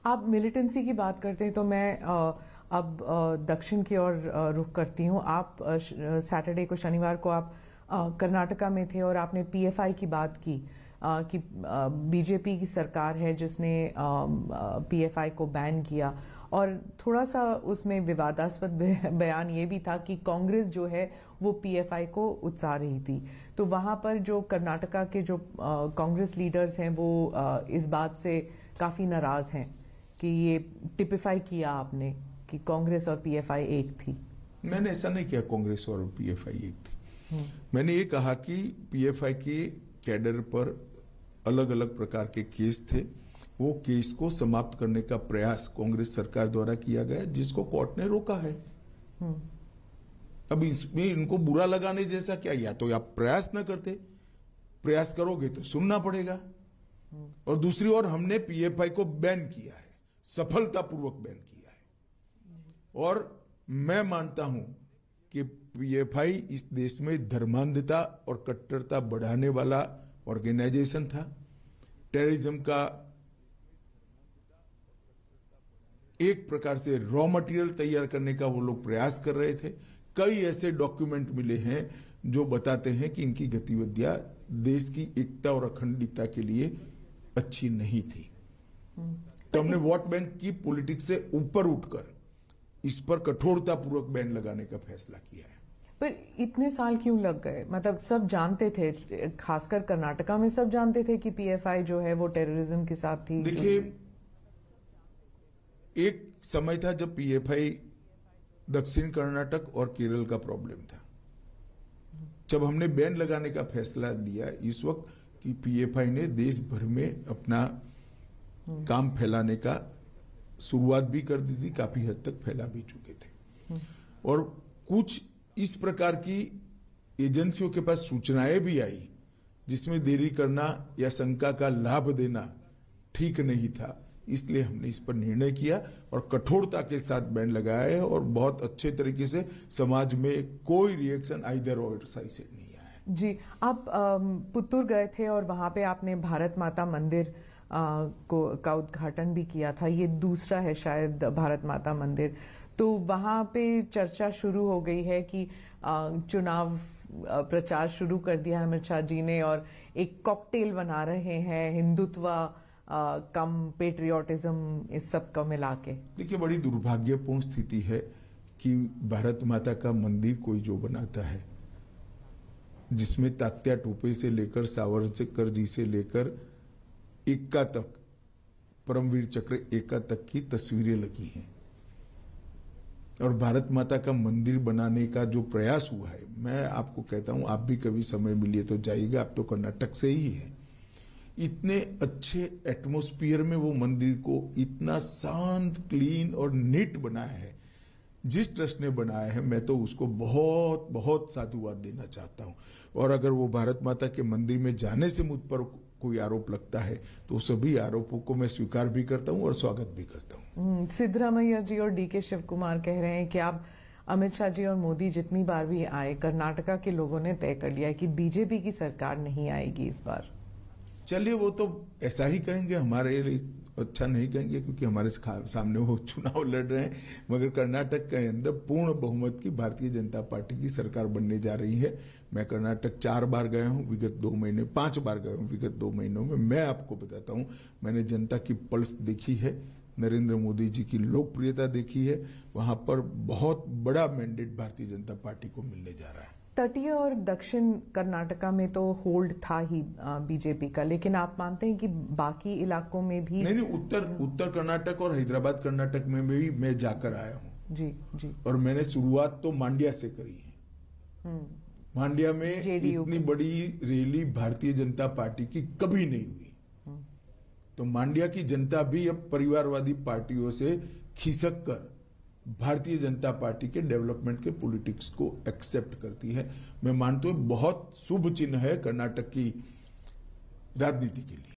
आप मिलिटेंसी की बात करते हैं तो मैं अब दक्षिण की ओर रुख करती हूँ। आप सैटरडे को, शनिवार को आप कर्नाटका में थे और आपने पीएफआई की बात की कि बीजेपी की सरकार है जिसने पीएफआई को बैन किया, और थोड़ा सा उसमें विवादास्पद बयान ये भी था कि कांग्रेस जो है वो पीएफआई को उकसा रही थी। तो वहां पर जो कर्नाटका के जो कांग्रेस लीडर्स हैं वो इस बात से काफी नाराज हैं कि ये टिपिफाई किया आपने कि कांग्रेस और पीएफआई एक थी। मैंने ऐसा नहीं किया कांग्रेस और पीएफआई एक थी। मैंने ये कहा कि पीएफआई के कैडर पर अलग अलग प्रकार के केस थे, वो केस को समाप्त करने का प्रयास कांग्रेस सरकार द्वारा किया गया जिसको कोर्ट ने रोका है। अब इसमें इनको बुरा लगाने जैसा क्या, या तो आप प्रयास न करते, प्रयास करोगे तो सुनना पड़ेगा। और दूसरी ओर हमने पीएफआई को बैन किया है, सफलतापूर्वक बैन किया है। और मैं मानता हूं कि पीएफआई इस देश में धर्मांधता और कट्टरता बढ़ाने वाला ऑर्गेनाइजेशन था। टेररिज्म का एक प्रकार से रॉ मटेरियल तैयार करने का वो लोग प्रयास कर रहे थे। कई ऐसे डॉक्यूमेंट मिले हैं जो बताते हैं कि इनकी गतिविधियां देश की एकता और अखंडता के लिए अच्छी नहीं थी। तो हमने वोट बैंक की पॉलिटिक्स से ऊपर उठकर इस पर कठोरतापूर्वक बैन लगाने का फैसला किया है। पर इतने साल क्यों लग गए? मतलब सब जानते थे, खासकर कर्नाटका में सब जानते थे कि पीएफआई जो है वो टेररिज्म के साथ थी। देखिए, एक समय था जब पीएफआई दक्षिण कर्नाटक और केरल का प्रॉब्लम था। जब हमने बैन लगाने का फैसला दिया इस वक्त कि पीएफआई ने देश भर में अपना काम फैलाने का शुरुआत भी कर दी थी, काफी हद तक फैला भी चुके थे। और कुछ इस प्रकार की एजेंसियों के पास सूचनाएं भी आई जिसमें देरी करना या शंका का लाभ देना ठीक नहीं था। इसलिए हमने इस पर निर्णय किया और कठोरता के साथ बैन लगाया है, और बहुत अच्छे तरीके से समाज में कोई रिएक्शन आइदर और साइड से नहीं आया है। जी, आप पुत्तूर गए थे और वहां पे आपने भारत माता मंदिर का उद्घाटन भी किया था। ये दूसरा है शायद भारत माता मंदिर। तो वहां पे चर्चा शुरू हो गई है कि चुनाव प्रचार शुरू कर दिया है अमित शाह जी ने, और एक कॉकटेल बना रहे हैं हिंदुत्व कम पेट्रियोटिज्म, इस सब का मिला के। देखिए, बड़ी दुर्भाग्यपूर्ण स्थिति है कि भारत माता का मंदिर कोई जो बनाता है जिसमें तात्या टोपे से लेकर सावरकर जी से लेकर एक्का तक, परमवीर चक्र एक्का तक की तस्वीरें लगी हैं, और भारत माता का मंदिर बनाने का जो प्रयास हुआ है, मैं आपको कहता हूं, आप भी कभी समय मिलिए तो जाइएगा, आप तो कर्नाटक से ही है। इतने अच्छे एटमॉस्फेयर में वो मंदिर को इतना शांत, क्लीन और नीट बनाया है जिस ट्रस्ट ने बनाया है, मैं तो उसको बहुत बहुत साधुवाद देना चाहता हूं। और अगर वो भारत माता के मंदिर में जाने से मुझ पर कोई आरोप लगता है तो सभी आरोपों को मैं स्वीकार भी करता हूं और स्वागत भी करता हूं। सिद्धरामैया जी और डीके शिव कुमार कह रहे हैं कि आप अमित शाह जी और मोदी जितनी बार भी आए, कर्नाटका के लोगों ने तय कर लिया है कि बीजेपी की सरकार नहीं आएगी इस बार। चलिए, वो तो ऐसा ही कहेंगे, हमारे लिए अच्छा नहीं कहेंगे क्योंकि हमारे सामने वो चुनाव लड़ रहे हैं। मगर कर्नाटक के अंदर पूर्ण बहुमत की भारतीय जनता पार्टी की सरकार बनने जा रही है। मैं कर्नाटक 4 बार गया हूं विगत 2 महीने, 5 बार गया हूं विगत 2 महीनों में। मैं आपको बताता हूं, मैंने जनता की पल्स देखी है, नरेंद्र मोदी जी की लोकप्रियता देखी है। वहां पर बहुत बड़ा मैंडेट भारतीय जनता पार्टी को मिलने जा रहा है। तटीय और दक्षिण कर्नाटका में तो होल्ड था ही बीजेपी का, लेकिन आप मानते हैं कि बाकी इलाकों में भी? नहीं, उत्तर कर्नाटक और हैदराबाद कर्नाटक में भी मैं जाकर आया हूं। जी जी। और मैंने शुरुआत तो मांड्या से करी है। मांड्या में इतनी बड़ी रैली भारतीय जनता पार्टी की कभी नहीं हुई। तो मांड्या की जनता भी अब परिवारवादी पार्टियों से खिसक कर भारतीय जनता पार्टी के डेवलपमेंट के पॉलिटिक्स को एक्सेप्ट करती है। मैं मानता हूं बहुत शुभ चिन्ह है कर्नाटक की राजनीति के लिए।